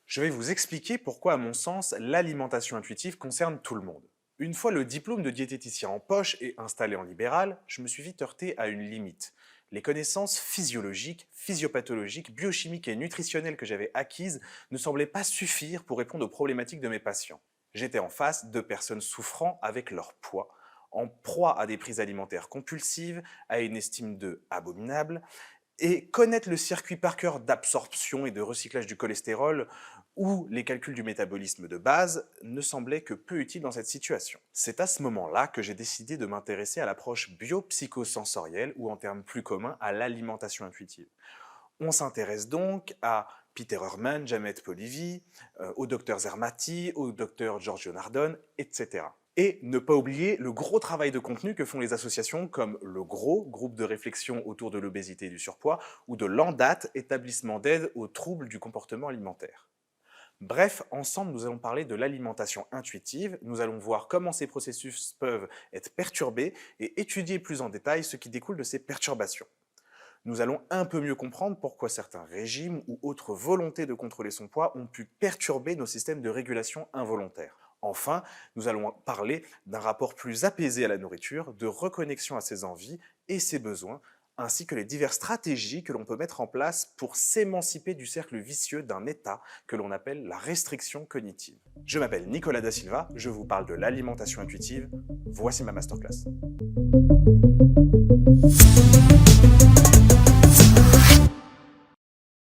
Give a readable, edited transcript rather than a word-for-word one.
Je vais vous expliquer pourquoi, à mon sens, l'alimentation intuitive concerne tout le monde. Une fois le diplôme de diététicien en poche et installé en libéral, je me suis vite heurté à une limite. Les connaissances physiologiques, physiopathologiques, biochimiques et nutritionnelles que j'avais acquises ne semblaient pas suffire pour répondre aux problématiques de mes patients. J'étais en face de personnes souffrant avec leur poids, en proie à des prises alimentaires compulsives, à une estime d'eux abominable, et connaître le circuit par cœur d'absorption et de recyclage du cholestérol ou les calculs du métabolisme de base ne semblaient que peu utiles dans cette situation. C'est à ce moment-là que j'ai décidé de m'intéresser à l'approche biopsychosensorielle ou en termes plus communs à l'alimentation intuitive. On s'intéresse donc à Peter Ehrman, Jamet Polivy, au Dr Zermati, au Dr Giorgio Nardone, etc. Et ne pas oublier le gros travail de contenu que font les associations comme le GROS, groupe de réflexion autour de l'obésité et du surpoids, ou de l'ANDAT, établissement d'aide aux troubles du comportement alimentaire. Bref, ensemble, nous allons parler de l'alimentation intuitive, nous allons voir comment ces processus peuvent être perturbés et étudier plus en détail ce qui découle de ces perturbations. Nous allons un peu mieux comprendre pourquoi certains régimes ou autres volontés de contrôler son poids ont pu perturber nos systèmes de régulation involontaire. Enfin, nous allons parler d'un rapport plus apaisé à la nourriture, de reconnexion à ses envies et ses besoins, ainsi que les diverses stratégies que l'on peut mettre en place pour s'émanciper du cercle vicieux d'un état que l'on appelle la restriction cognitive. Je m'appelle Nicolas Da Silva, je vous parle de l'alimentation intuitive, voici ma masterclass.